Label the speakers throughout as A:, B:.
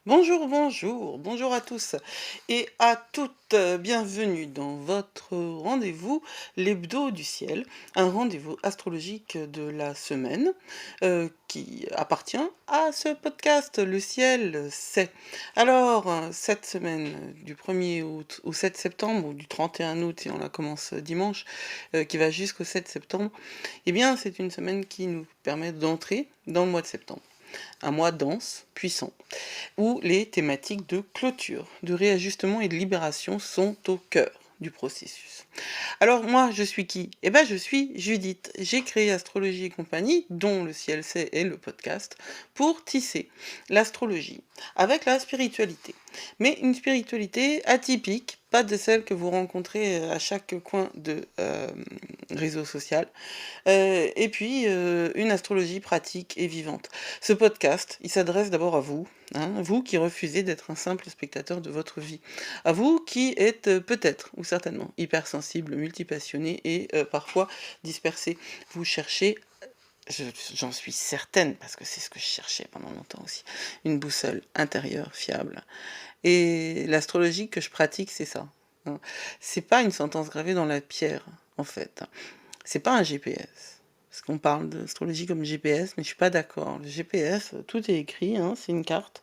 A: Bonjour, bonjour, bonjour à tous et à toutes, bienvenue dans votre rendez-vous, l'hebdo du ciel, un rendez-vous astrologique de la semaine qui appartient à ce podcast, le ciel c'est. Alors, cette semaine du 1er août au 7 septembre, ou du 31 août, et on la commence dimanche, qui va jusqu'au 7 septembre, eh bien c'est une semaine qui nous permet d'entrer dans le mois de septembre. Un mois dense, puissant où les thématiques de clôture, de réajustement et de libération sont au cœur du processus. Alors moi, je suis qui? Eh ben, je suis Judith. J'ai créé Astrologie et compagnie, dont le ciel sait et le podcast, pour tisser l'astrologie avec la spiritualité. Mais une spiritualité atypique, pas de celle que vous rencontrez à chaque coin de réseau social, et puis une astrologie pratique et vivante. Ce podcast, il s'adresse d'abord à vous, hein, vous qui refusez d'être un simple spectateur de votre vie, à vous qui êtes peut-être ou certainement hypersensible, multipassionné et parfois dispersé. Vous cherchez, j'en suis certaine, parce que c'est ce que je cherchais pendant longtemps aussi, une boussole intérieure fiable. Et l'astrologie que je pratique, c'est ça, hein. C'est pas une sentence gravée dans la pierre, en fait. C'est pas un GPS. Parce qu'on parle d'astrologie comme GPS, mais je suis pas d'accord. Le GPS, tout est écrit, hein, c'est une carte.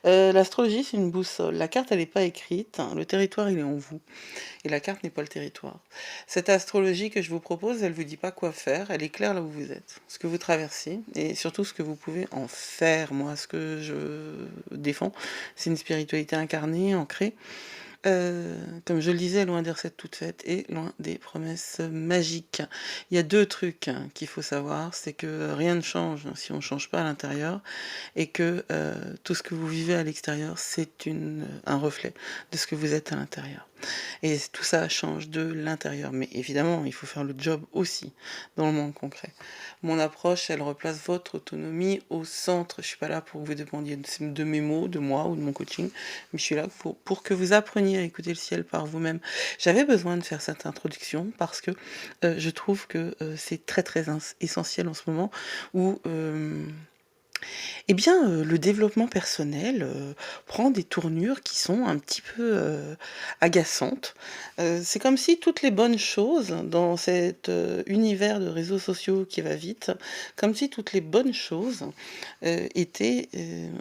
A: L'astrologie, c'est une boussole. La carte, elle n'est pas écrite, hein, le territoire, il est en vous. Et la carte n'est pas le territoire. Cette astrologie que je vous propose, elle vous dit pas quoi faire, elle éclaire là où vous êtes, ce que vous traversez, et surtout ce que vous pouvez en faire. Moi, ce que je défends, c'est une spiritualité incarnée, ancrée, comme je le disais, loin des recettes toutes faites et loin des promesses magiques. Il y a 2 trucs, hein, qu'il faut savoir, c'est que rien ne change si on ne change pas à l'intérieur et que, tout ce que vous vivez à l'extérieur, c'est un reflet de ce que vous êtes à l'intérieur. Et tout ça change de l'intérieur. Mais évidemment, il faut faire le job aussi dans le monde concret. Mon approche, elle replace votre autonomie au centre. Je suis pas là pour que vous dépendiez de mes mots, de moi ou de mon coaching, mais je suis là pour que vous appreniez à écouter le ciel par vous-même. J'avais besoin de faire cette introduction parce que je trouve que c'est très très essentiel en ce moment où eh bien, le développement personnel, prend des tournures qui sont un petit peu, agaçantes. C'est comme si toutes les bonnes choses dans cet, univers de réseaux sociaux qui va vite, comme si toutes les bonnes choses, étaient,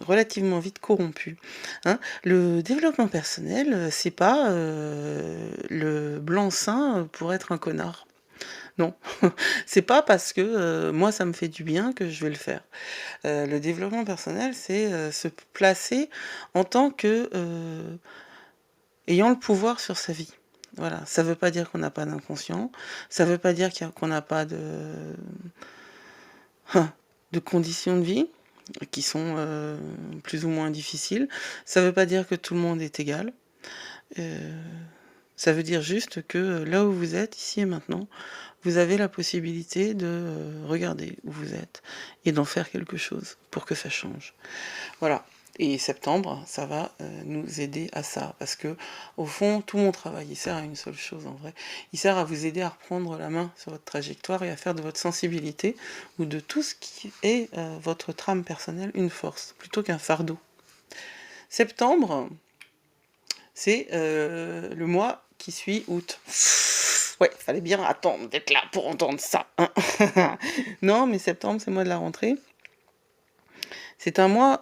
A: relativement vite corrompues, hein. Le développement personnel, c'est pas, le blanc-seing pour être un connard. Non, c'est pas parce que, moi ça me fait du bien que je vais le faire. Le développement personnel, c'est, se placer en tant que, ayant le pouvoir sur sa vie. Voilà, ça veut pas dire qu'on n'a pas d'inconscient, ça veut pas dire qu'on n'a pas de conditions de vie qui sont, plus ou moins difficiles. Ça veut pas dire que tout le monde est égal. Heu, Ça veut dire juste que, là où vous êtes, ici et maintenant, vous avez la possibilité de, regarder où vous êtes et d'en faire quelque chose pour que ça change. Voilà, et septembre, ça va, nous aider à ça parce que au fond, tout mon travail, il sert à une seule chose en vrai. Il sert à vous aider à reprendre la main sur votre trajectoire et à faire de votre sensibilité ou de tout ce qui est, votre trame personnelle une force, plutôt qu'un fardeau. Septembre, c'est, le mois qui suit août. Ouais, fallait bien attendre d'être là pour entendre ça, hein. Non, mais septembre, c'est le mois de la rentrée. C'est un mois,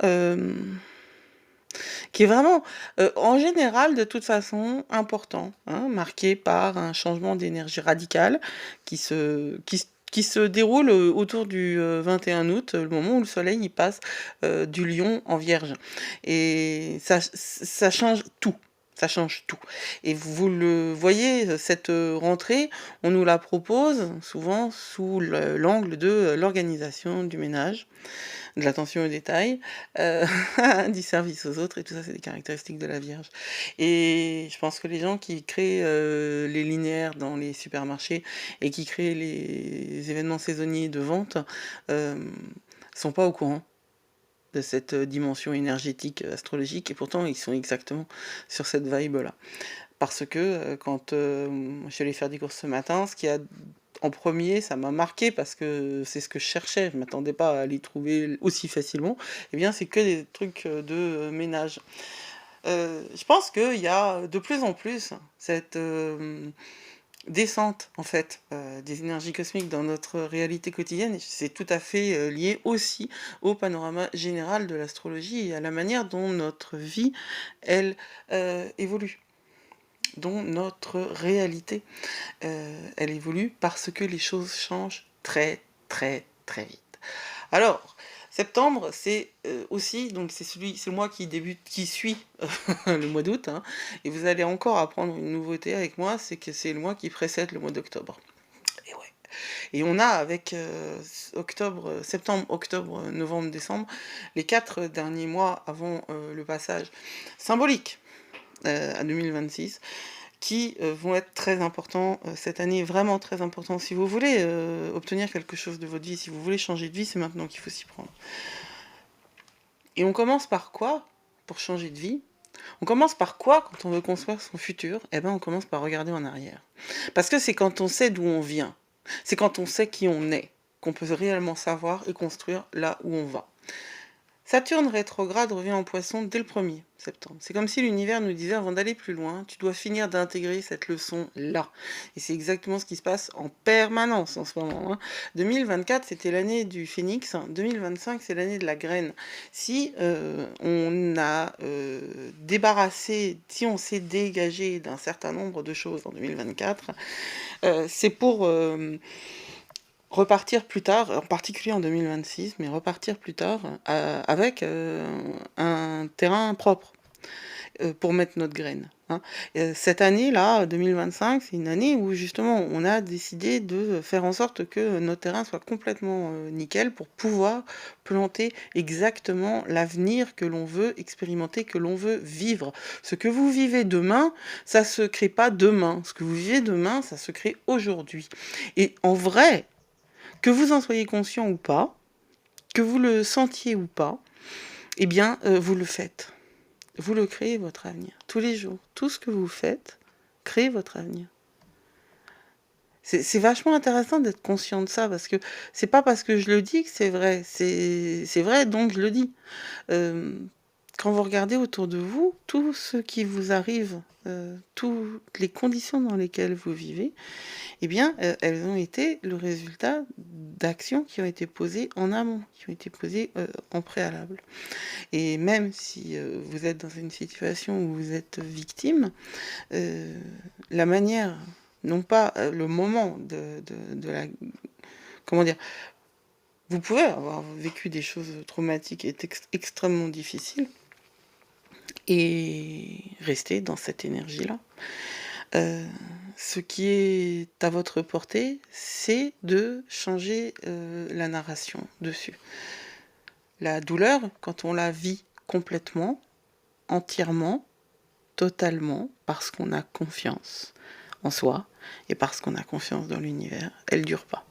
A: qui est vraiment, en général, de toute façon, important, hein, marqué par un changement d'énergie radical qui se déroule, autour du, 21 août, le moment où le soleil, il passe, du Lion en Vierge, et ça change tout. Ça change tout, et vous le voyez, cette, rentrée, on nous la propose souvent sous l'angle de, l'organisation du ménage, de l'attention aux détails, heu, du service aux autres, et tout ça, c'est des caractéristiques de la Vierge, et je pense que les gens qui créent, les linéaires dans les supermarchés et qui créent les événements saisonniers de vente, hem, sont pas au courant de cette, dimension énergétique, astrologique, et pourtant ils sont exactement sur cette vibe-là. Parce que, quand, je suis allée faire des courses ce matin, ce qu'il y a en premier, ça m'a marqué parce que c'est ce que je cherchais, je m'attendais pas à les trouver aussi facilement, eh bien, c'est que des trucs, de, ménage. Je pense qu'il y a de plus en plus cette, descente, en fait, des énergies cosmiques dans notre réalité quotidienne et c'est tout à fait, lié aussi au panorama général de l'astrologie et à la manière dont notre vie, elle, évolue, dont notre réalité, elle évolue parce que les choses changent très, très, très vite. Alors, septembre, c'est, aussi donc c'est le mois qui suit le mois d'août, hein, et vous allez encore apprendre une nouveauté avec moi, c'est que c'est le mois qui précède le mois d'octobre. Et ouais. Et on a avec, septembre, octobre, novembre, décembre, les 4 derniers mois avant, le passage symbolique, à 2026 qui, vont être très importants, cette année, vraiment très importants. Si vous voulez, obtenir quelque chose de votre vie, si vous voulez changer de vie, c'est maintenant qu'il faut s'y prendre. Et on commence par quoi pour changer de vie? On commence par quoi quand on veut construire son futur? Eh ben, on commence par regarder en arrière. Parce que c'est quand on sait d'où on vient, c'est quand on sait qui on est, qu'on peut réellement savoir et construire là où on va. Saturne rétrograde revient en Poisson dès le 1er septembre. C'est comme si l'univers nous disait, avant d'aller plus loin, tu dois finir d'intégrer cette leçon-là. Et c'est exactement ce qui se passe en permanence en ce moment, hein. 2024, c'était l'année du phénix. 2025, c'est l'année de la graine. Si on a débarrassé, si on s'est dégagé d'un certain nombre de choses en 2024, c'est pour repartir plus tard, en particulier en 2026, mais repartir plus tard avec un terrain propre pour mettre notre graine, hein. Cette année-là, 2025, c'est une année où justement on a décidé de faire en sorte que notre terrain soit complètement nickel pour pouvoir planter exactement l'avenir que l'on veut expérimenter, que l'on veut vivre. Ce que vous vivez demain, ça se crée pas demain. Ce que vous vivez demain, ça se crée aujourd'hui. Et en vrai, que vous en soyez conscient ou pas, que vous le sentiez ou pas, eh bien, vous le faites. Vous le créez, votre avenir. Tous les jours, tout ce que vous faites, crée votre avenir. C'est vachement intéressant d'être conscient de ça, parce que c'est pas parce que je le dis que c'est vrai. C'est vrai, donc je le dis. Quand vous regardez autour de vous, tout ce qui vous arrive, toutes les conditions dans lesquelles vous vivez, eh bien, elles ont été le résultat d'actions qui ont été posées en amont, qui ont été posées en préalable. Et même si vous êtes dans une situation où vous êtes victime, la manière, non pas le moment de la... Comment dire? Vous pouvez avoir vécu des choses traumatiques et extrêmement difficiles et rester dans cette énergie-là. Ce qui est à votre portée, c'est de changer la narration dessus. La douleur, quand on la vit complètement, entièrement, totalement, parce qu'on a confiance en soi et parce qu'on a confiance dans l'univers, elle dure pas.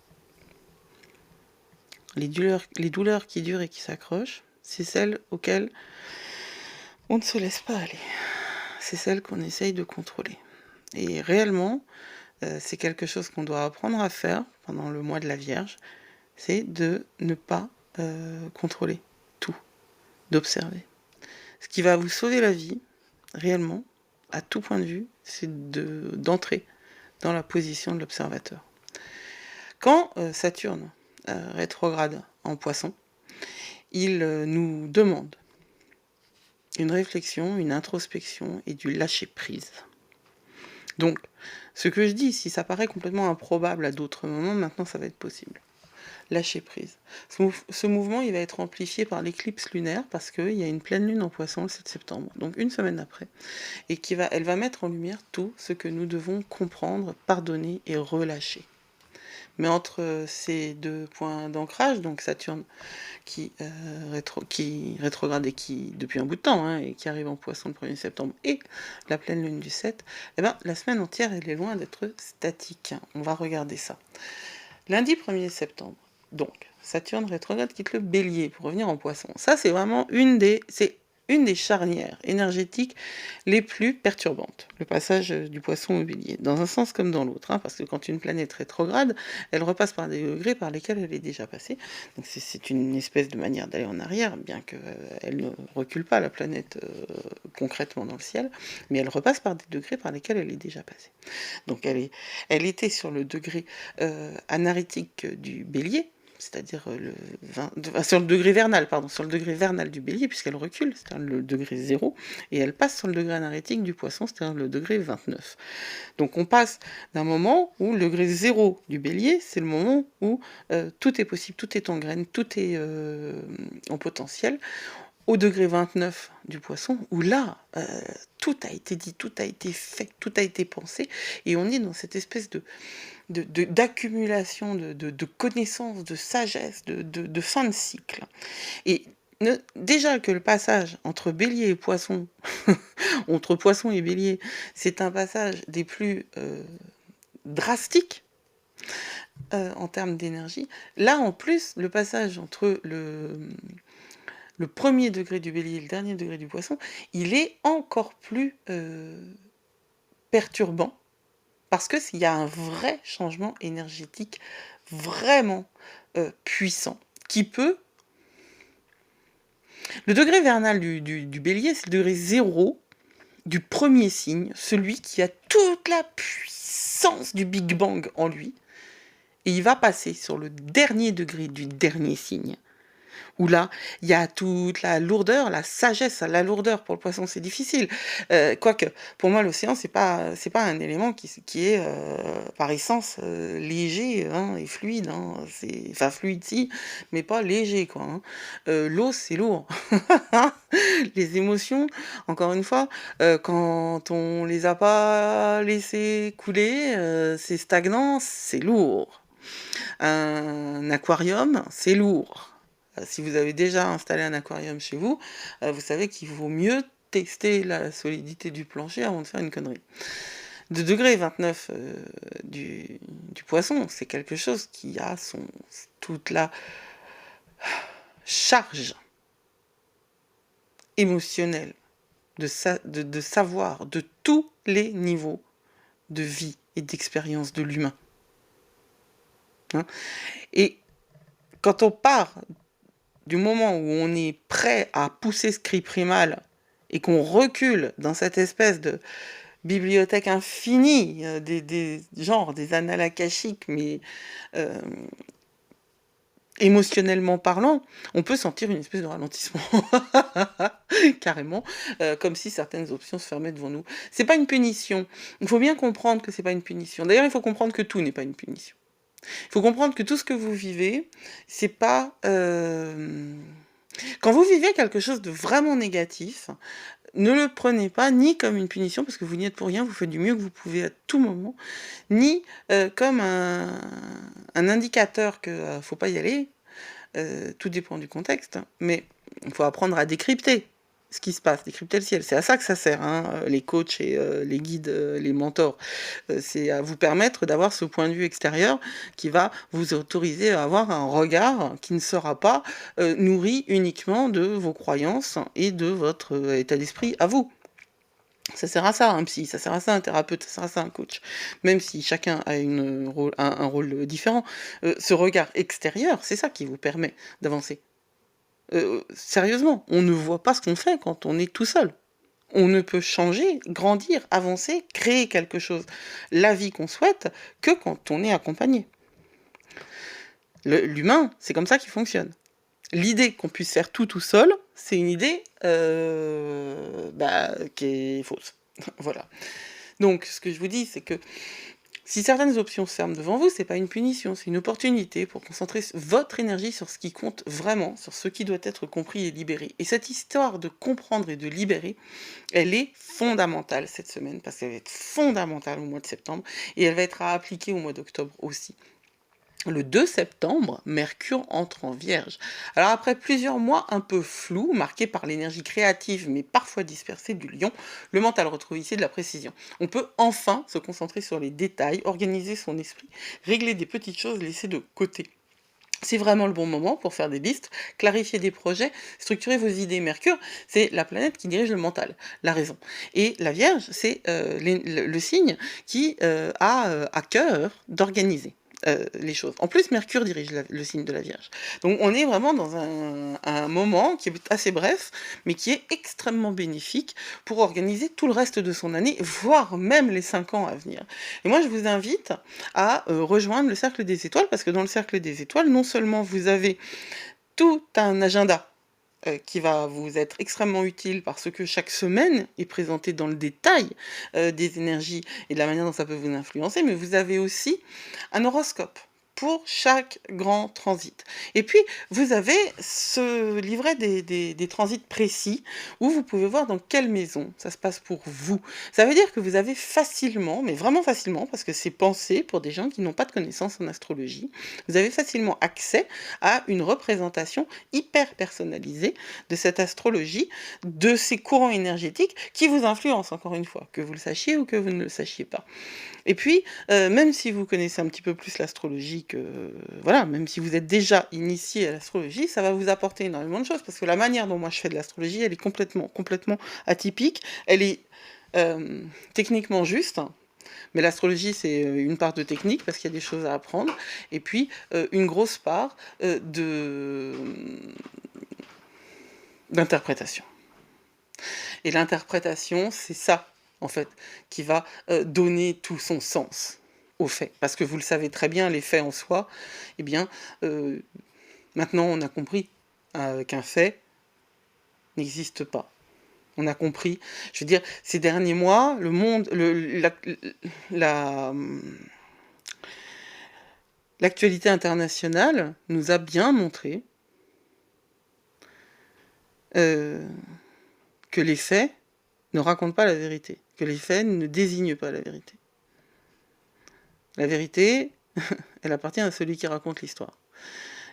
A: Les douleurs qui durent et qui s'accrochent, c'est celles auxquelles on ne se laisse pas aller. C'est celles qu'on essaye de contrôler. Et réellement, c'est quelque chose qu'on doit apprendre à faire pendant le mois de la Vierge, c'est de ne pas contrôler tout, d'observer. Ce qui va vous sauver la vie, réellement, à tout point de vue, c'est d'entrer dans la position de l'observateur. Quand Saturne rétrograde en Poisson, il nous demande une réflexion, une introspection et du lâcher-prise. Donc, ce que je dis, si ça paraît complètement improbable à d'autres moments, maintenant ça va être possible. Lâcher prise. Ce mouvement, il va être amplifié par l'éclipse lunaire parce qu'il y a une pleine lune en Poisson le 7 septembre, donc une semaine après, et elle va mettre en lumière tout ce que nous devons comprendre, pardonner et relâcher. Mais entre ces deux points d'ancrage, donc Saturne qui rétrograde et qui, depuis un bout de temps, hein, et qui arrive en Poisson le 1er septembre, et la pleine lune du 7, eh ben, la semaine entière, elle est loin d'être statique. On va regarder ça. Lundi 1er septembre, donc, Saturne rétrograde quitte le Bélier pour revenir en Poisson. Ça, c'est vraiment c'est une des charnières énergétiques les plus perturbantes, le passage du poisson au bélier, dans un sens comme dans l'autre, hein, parce que quand une planète rétrograde, elle repasse par des degrés par lesquels elle est déjà passée. Donc c'est une espèce de manière d'aller en arrière, bien qu'elle ne recule pas la planète concrètement dans le ciel, mais elle repasse par des degrés par lesquels elle est déjà passée. Donc elle était sur le degré anarétique du bélier, c'est-à-dire sur le degré vernal, pardon, sur le degré vernal du bélier, puisqu'elle recule, c'est-à-dire le degré 0, et elle passe sur le degré anarétique du poisson, c'est-à-dire le degré 29. Donc on passe d'un moment où le degré 0 du bélier, c'est le moment où tout est possible, tout est en graine, tout est en potentiel, au degré 29 du poisson, où là, tout a été dit, tout a été fait, tout a été pensé, et on est dans cette espèce d'accumulation de connaissances, de sagesse, de fin de cycle. Et déjà que le passage entre bélier et poisson, entre poisson et bélier, c'est un passage des plus drastiques en termes d'énergie. Là, en plus, le passage entre le premier degré du bélier et le dernier degré du poisson, il est encore plus perturbant, parce qu'il y a un vrai changement énergétique vraiment puissant, qui peut... Le degré vernal du bélier, c'est le degré 0 du premier signe, celui qui a toute la puissance du Big Bang en lui, et il va passer sur le dernier degré du dernier signe, où là, il y a toute la lourdeur, la sagesse, la lourdeur. Pour le poisson, c'est difficile. Quoique, pour moi, l'océan, c'est pas un élément qui est, par essence, léger hein, et fluide. Hein. Enfin, fluide, si, mais pas léger, quoi. Hein. L'eau, c'est lourd. Les émotions, encore une fois, quand on les a pas laissées couler, c'est stagnant, c'est lourd. Un aquarium, c'est lourd. Si vous avez déjà installé un aquarium chez vous, vous savez qu'il vaut mieux tester la solidité du plancher avant de faire une connerie. De degré 29 du poisson, c'est quelque chose qui a toute la charge émotionnelle de savoir de tous les niveaux de vie et d'expérience de l'humain. Hein. Et quand on part du moment où on est prêt à pousser ce cri primal et qu'on recule dans cette espèce de bibliothèque infinie, des annales akashiques, mais émotionnellement parlant, on peut sentir une espèce de ralentissement, carrément, comme si certaines options se fermaient devant nous. C'est pas une punition. Il faut bien comprendre que c'est pas une punition. D'ailleurs, il faut comprendre que tout n'est pas une punition. Il faut comprendre que tout ce que vous vivez, c'est pas... Quand vous vivez quelque chose de vraiment négatif, ne le prenez pas ni comme une punition, parce que vous n'y êtes pour rien, vous faites du mieux que vous pouvez à tout moment, ni comme un indicateur que faut pas y aller. Tout dépend du contexte, mais il faut apprendre à décrypter ce qui se passe, décrypter le ciel. C'est à ça que ça sert, hein, les coachs et les guides, les mentors. C'est à vous permettre d'avoir ce point de vue extérieur qui va vous autoriser à avoir un regard qui ne sera pas nourri uniquement de vos croyances et de votre état d'esprit à vous. Ça sert à ça un psy, ça sert à ça un thérapeute, ça sert à ça un coach. Même si chacun a un rôle différent, ce regard extérieur, c'est ça qui vous permet d'avancer. Sérieusement, on ne voit pas ce qu'on fait quand on est tout seul. On ne peut changer, grandir, avancer, créer quelque chose, la vie qu'on souhaite, que quand on est accompagné. L'humain, c'est comme ça qu'il fonctionne. L'idée qu'on puisse faire tout seul, c'est une idée qui est fausse. Voilà. Donc, ce que je vous dis, c'est que si certaines options se ferment devant vous, c'est pas une punition, c'est une opportunité pour concentrer votre énergie sur ce qui compte vraiment, sur ce qui doit être compris et libéré. Et cette histoire de comprendre et de libérer, elle est fondamentale cette semaine, parce qu'elle va être fondamentale au mois de septembre, et elle va être à appliquer au mois d'octobre aussi. Le 2 septembre, Mercure entre en Vierge. Alors après plusieurs mois un peu flous, marqués par l'énergie créative mais parfois dispersée du Lion, le mental retrouve ici de la précision. On peut enfin se concentrer sur les détails, organiser son esprit, régler des petites choses laissées de côté. C'est vraiment le bon moment pour faire des listes, clarifier des projets, structurer vos idées. Mercure, c'est la planète qui dirige le mental, la raison. Et la Vierge, c'est le signe qui a à cœur d'organiser les choses. En plus, Mercure dirige le signe de la Vierge. Donc on est vraiment dans un moment qui est assez bref, mais qui est extrêmement bénéfique pour organiser tout le reste de son année, voire même les 5 ans à venir. Et moi, je vous invite à rejoindre le cercle des étoiles, parce que dans le cercle des étoiles, non seulement vous avez tout un agenda qui va vous être extrêmement utile parce que chaque semaine est présentée dans le détail des énergies et de la manière dont ça peut vous influencer, mais vous avez aussi un horoscope pour chaque grand transit. Et puis, vous avez ce livret des transits précis où vous pouvez voir dans quelle maison ça se passe pour vous. Ça veut dire que vous avez facilement, mais vraiment facilement, parce que c'est pensé pour des gens qui n'ont pas de connaissances en astrologie, vous avez facilement accès à une représentation hyper personnalisée de cette astrologie, de ces courants énergétiques qui vous influencent, encore une fois, que vous le sachiez ou que vous ne le sachiez pas. Et puis, même si vous connaissez un petit peu plus l'astrologie voilà, même si vous êtes déjà initié à l'astrologie, ça va vous apporter énormément de choses, parce que la manière dont moi je fais de l'astrologie, elle est complètement atypique, elle est techniquement juste, mais l'astrologie, c'est une part de technique, parce qu'il y a des choses à apprendre, et puis une grosse part d'interprétation. Et l'interprétation, c'est ça, en fait, qui va donner tout son sens aux faits. Parce que vous le savez très bien, les faits en soi, eh bien, maintenant on a compris qu'un fait n'existe pas. On a compris, je veux dire, ces derniers mois, le monde, l'actualité internationale nous a bien montré que les faits ne racontent pas la vérité, que les faits ne désignent pas la vérité. La vérité, elle appartient à celui qui raconte l'histoire.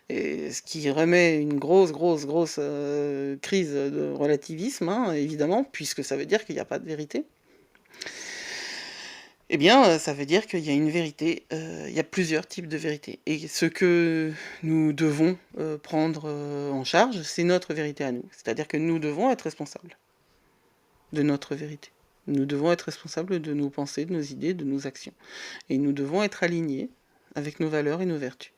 A: Et ce qui remet une grosse crise de relativisme, hein, évidemment, puisque ça veut dire qu'il n'y a pas de vérité. Eh bien, ça veut dire qu'il y a une vérité, il y a plusieurs types de vérités. Et ce que nous devons prendre en charge, c'est notre vérité à nous. C'est-à-dire que nous devons être responsables de notre vérité. Nous devons être responsables de nos pensées, de nos idées, de nos actions. Et nous devons être alignés avec nos valeurs et nos vertus.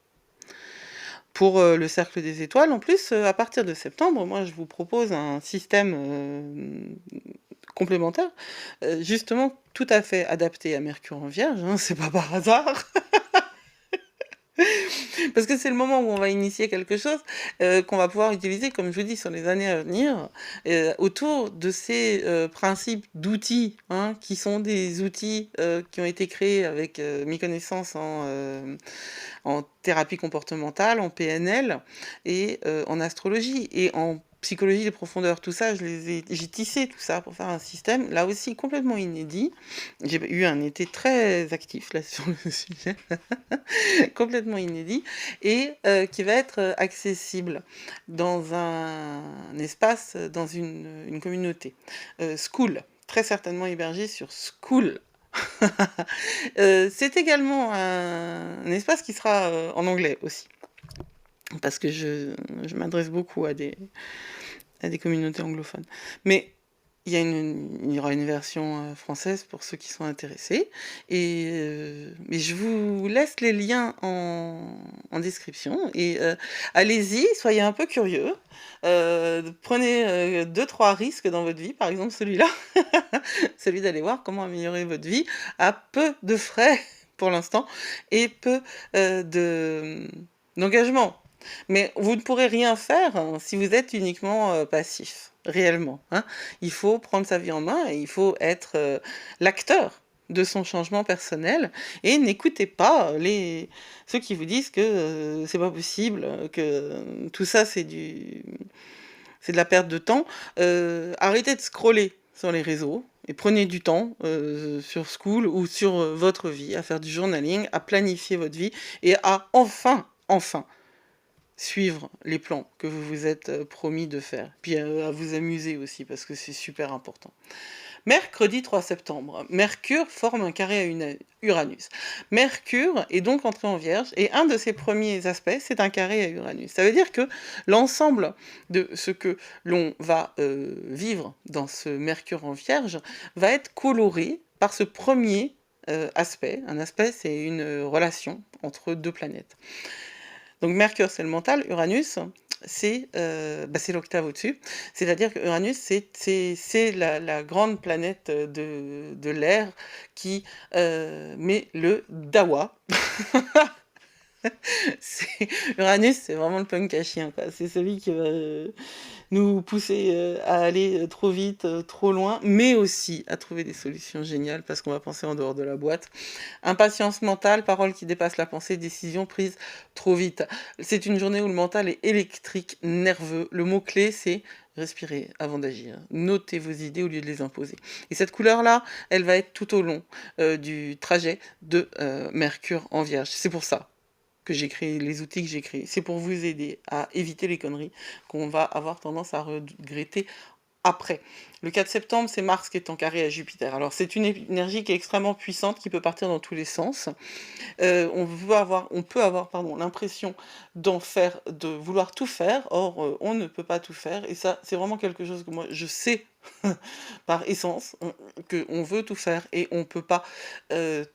A: Pour le cercle des étoiles, en plus, à partir de septembre, moi je vous propose un système complémentaire, justement tout à fait adapté à Mercure en Vierge, hein, c'est pas par hasard. Parce que c'est le moment où on va initier quelque chose qu'on va pouvoir utiliser, comme je vous dis, sur les années à venir, autour de ces principes d'outils, hein, qui sont des outils qui ont été créés avec mes connaissances en thérapie comportementale, en PNL et en astrologie et en psychologie des profondeurs. Tout ça, j'ai tissé tout ça pour faire un système, là aussi complètement inédit. J'ai eu un été très actif là sur le sujet, complètement inédit, et qui va être accessible dans un espace, dans une communauté. School, très certainement hébergé sur School. C'est également un espace qui sera en anglais aussi, parce que je m'adresse beaucoup à des communautés anglophones. Mais il y aura une version française pour ceux qui sont intéressés. Mais je vous laisse les liens en description. Et allez-y, soyez un peu curieux. Prenez 2-3 risques dans votre vie, par exemple celui-là. Celui d'aller voir comment améliorer votre vie à peu de frais pour l'instant et peu d'engagement. Mais vous ne pourrez rien faire si vous êtes uniquement passif, réellement, hein. Il faut prendre sa vie en main et il faut être l'acteur de son changement personnel et n'écoutez pas ceux qui vous disent que c'est pas possible, que tout ça c'est de la perte de temps. Arrêtez de scroller sur les réseaux et prenez du temps sur School ou sur votre vie à faire du journaling, à planifier votre vie et à enfin suivre les plans que vous vous êtes promis de faire, puis à vous amuser aussi, parce que c'est super important. Mercredi 3 septembre, Mercure forme un carré à Uranus. Mercure est donc entré en Vierge et un de ses premiers aspects, c'est un carré à Uranus. Ça veut dire que l'ensemble de ce que l'on va vivre dans ce Mercure en Vierge va être coloré par ce premier aspect. Un aspect, c'est une relation entre deux planètes. Donc Mercure, c'est le mental, Uranus, c'est l'octave au-dessus. C'est-à-dire que Uranus, c'est la grande planète de l'air qui met le dawa. Uranus, c'est vraiment le punk à chien, quoi. C'est celui qui va nous pousser à aller trop vite, trop loin, mais aussi à trouver des solutions géniales parce qu'on va penser en dehors de la boîte. Impatience mentale, paroles qui dépassent la pensée, décision prise trop vite. C'est une journée où le mental est électrique, nerveux. Le mot-clé, c'est respirer avant d'agir. Notez vos idées au lieu de les imposer. Et cette couleur-là, elle va être tout au long du trajet de Mercure en Vierge. C'est pour ça que j'ai créé, les outils que j'ai créés. C'est pour vous aider à éviter les conneries qu'on va avoir tendance à regretter après. Le 4 septembre, c'est Mars qui est en carré à Jupiter. Alors c'est une énergie qui est extrêmement puissante, qui peut partir dans tous les sens. On peut avoir l'impression de vouloir tout faire, or on ne peut pas tout faire. Et ça, c'est vraiment quelque chose que moi, je sais par essence, qu'on veut tout faire et on ne peut pas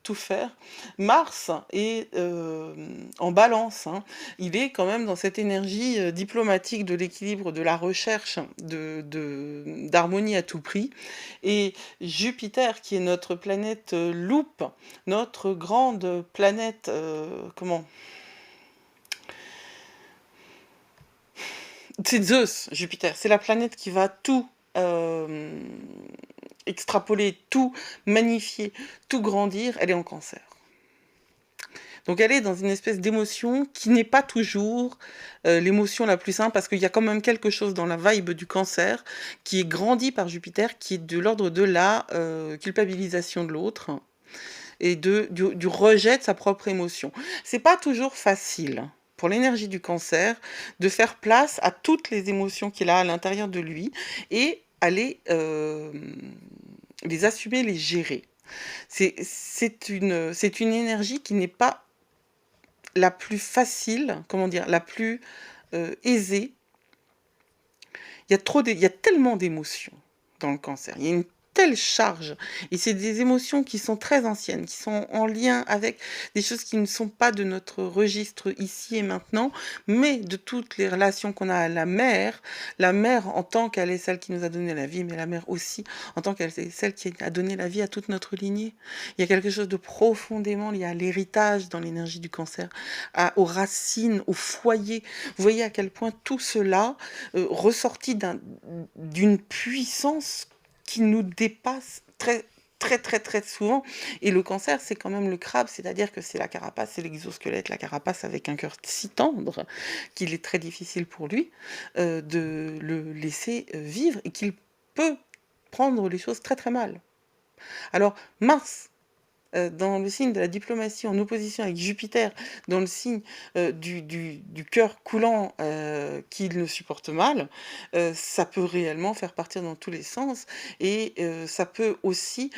A: tout faire. Mars est en balance, hein. Il est quand même dans cette énergie diplomatique de l'équilibre, de la recherche, d'harmonie à tout prix. Et Jupiter, qui est notre planète loupe, notre grande planète, c'est Zeus, Jupiter, c'est la planète qui va tout extrapoler, tout magnifier, tout grandir, elle est en Cancer. Donc elle est dans une espèce d'émotion qui n'est pas toujours l'émotion la plus simple, parce qu'il y a quand même quelque chose dans la vibe du Cancer qui est grandi par Jupiter, qui est de l'ordre de la culpabilisation de l'autre et du rejet de sa propre émotion. C'est pas toujours facile pour l'énergie du Cancer de faire place à toutes les émotions qu'il a à l'intérieur de lui et aller les assumer, les gérer. C'est une énergie qui n'est pas la plus facile, la plus aisée. Il y a tellement d'émotions dans le Cancer. Il y a une telle charge. Et c'est des émotions qui sont très anciennes, qui sont en lien avec des choses qui ne sont pas de notre registre ici et maintenant, mais de toutes les relations qu'on a à la mère en tant qu'elle est celle qui nous a donné la vie, mais la mère aussi en tant qu'elle est celle qui a donné la vie à toute notre lignée. Il y a quelque chose de profondément lié à l'héritage dans l'énergie du Cancer, aux racines, au foyer. Vous voyez à quel point tout cela ressorti d'une puissance qui nous dépasse très très très très souvent. Et le Cancer, c'est quand même le crabe, c'est-à-dire que c'est la carapace, c'est l'exosquelette, la carapace avec un cœur si tendre qu'il est très difficile pour lui de le laisser vivre et qu'il peut prendre les choses très très mal. Alors Mars, dans le signe de la diplomatie, en opposition avec Jupiter, dans le signe du cœur coulant qu'il ne supporte mal, ça peut réellement faire partir dans tous les sens et ça peut aussi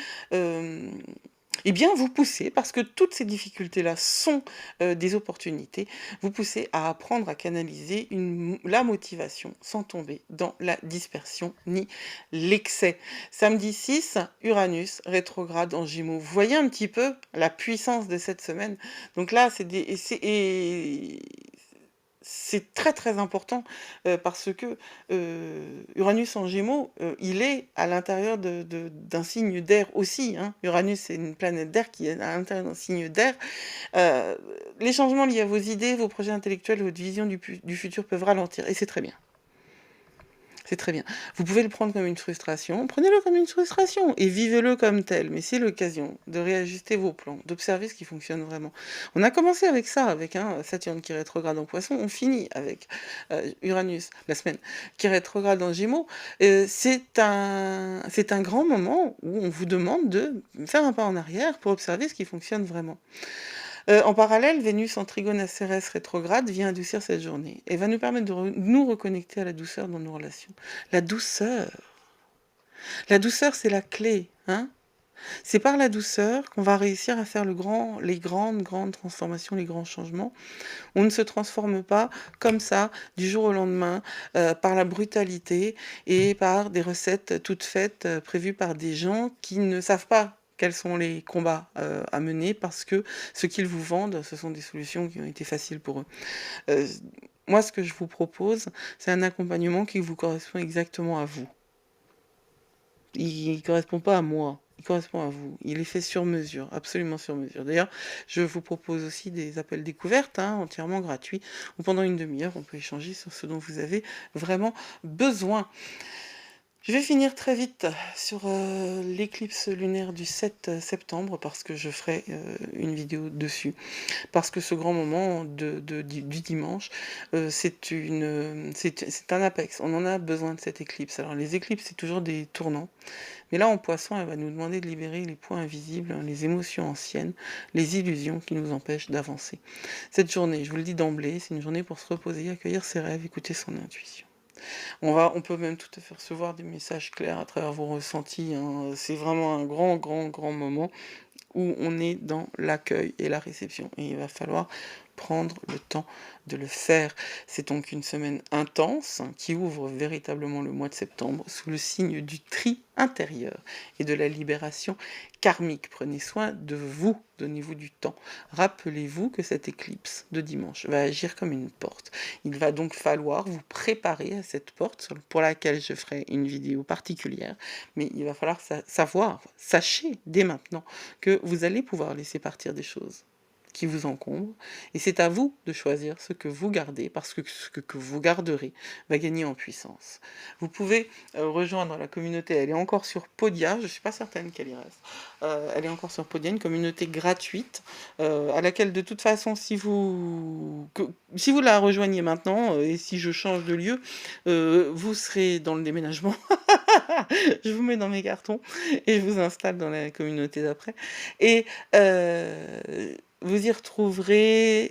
A: vous pousser, parce que toutes ces difficultés-là sont des opportunités, vous pousser à apprendre à canaliser la motivation sans tomber dans la dispersion ni l'excès. Samedi 6, Uranus rétrograde en Gémeaux. Vous voyez un petit peu la puissance de cette semaine. Donc là, c'est très très important parce que Uranus en Gémeaux, il est à l'intérieur d'un signe d'air aussi, hein. Uranus, c'est une planète d'air qui est à l'intérieur d'un signe d'air. Les changements liés à vos idées, vos projets intellectuels, votre vision du futur peuvent ralentir, et c'est très bien. C'est très bien. Vous pouvez le prendre comme une frustration, prenez-le comme une frustration et vivez-le comme tel. Mais c'est l'occasion de réajuster vos plans, d'observer ce qui fonctionne vraiment. On a commencé avec ça, avec Saturne qui rétrograde en Poisson. On finit avec Uranus, la semaine, qui rétrograde en Gémeaux. C'est un grand moment où on vous demande de faire un pas en arrière pour observer ce qui fonctionne vraiment. En parallèle, Vénus en trigone à Cérès rétrograde vient adoucir cette journée et va nous permettre de nous reconnecter à la douceur dans nos relations. La douceur. La douceur, c'est la clé, hein. C'est par la douceur qu'on va réussir à faire les grandes transformations, les grands changements. On ne se transforme pas comme ça, du jour au lendemain, par la brutalité et par des recettes toutes faites, prévues par des gens qui ne savent pas quels sont les combats à mener parce que ce qu'ils vous vendent, ce sont des solutions qui ont été faciles pour eux. Euh, Moi, ce que je vous propose, c'est un accompagnement qui vous correspond exactement à vous. Il ne correspond pas à moi, il correspond à vous. Il est fait sur mesure, absolument sur mesure. D'ailleurs, je vous propose aussi des appels découvertes, hein, entièrement gratuits, où pendant une demi-heure, on peut échanger sur ce dont vous avez vraiment besoin. Je vais finir très vite sur l'éclipse lunaire du 7 septembre, parce que je ferai une vidéo dessus. Parce que ce grand moment du dimanche, c'est un apex. On en a besoin de cette éclipse. Alors les éclipses, c'est toujours des tournants. Mais là, en poisson, elle va nous demander de libérer les points invisibles, hein, les émotions anciennes, les illusions qui nous empêchent d'avancer. Cette journée, je vous le dis d'emblée, c'est une journée pour se reposer, accueillir ses rêves, écouter son intuition. On peut même tout à fait recevoir des messages clairs à travers vos ressentis, hein. C'est vraiment un grand moment où on est dans l'accueil et la réception. Et il va falloir prendre le temps de le faire. C'est donc une semaine intense, hein, qui ouvre véritablement le mois de septembre sous le signe du tri intérieur et de la libération karmique. Prenez soin de vous, donnez-vous du temps. Rappelez-vous que cette éclipse de dimanche va agir comme une porte. Il va donc falloir vous préparer à cette porte pour laquelle je ferai une vidéo particulière, mais il va falloir sachez dès maintenant que vous allez pouvoir laisser partir des choses qui vous encombrent, et c'est à vous de choisir ce que vous gardez, parce que ce que vous garderez va gagner en puissance. Vous pouvez rejoindre la communauté, elle est encore sur Podia, je ne suis pas certaine qu'elle y reste, elle est encore sur Podia, une communauté gratuite, à laquelle de toute façon, si vous la rejoignez maintenant, et si je change de lieu, vous serez dans le déménagement. Je vous mets dans mes cartons et je vous installe dans la communauté d'après. Et vous y retrouverez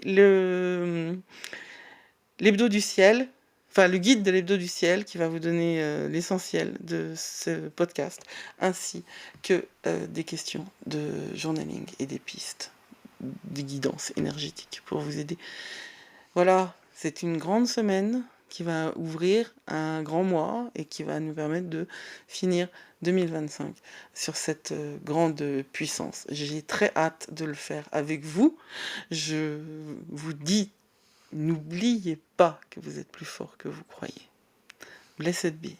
A: l'hebdo du ciel, enfin le guide de l'hebdo du ciel qui va vous donner l'essentiel de ce podcast, ainsi que des questions de journaling et des pistes, des guidances énergétiques pour vous aider. Voilà, c'est une grande semaine qui va ouvrir un grand mois et qui va nous permettre de finir 2025 sur cette grande puissance. J'ai très hâte de le faire avec vous. Je vous dis, n'oubliez pas que vous êtes plus fort que vous croyez. Blessed be.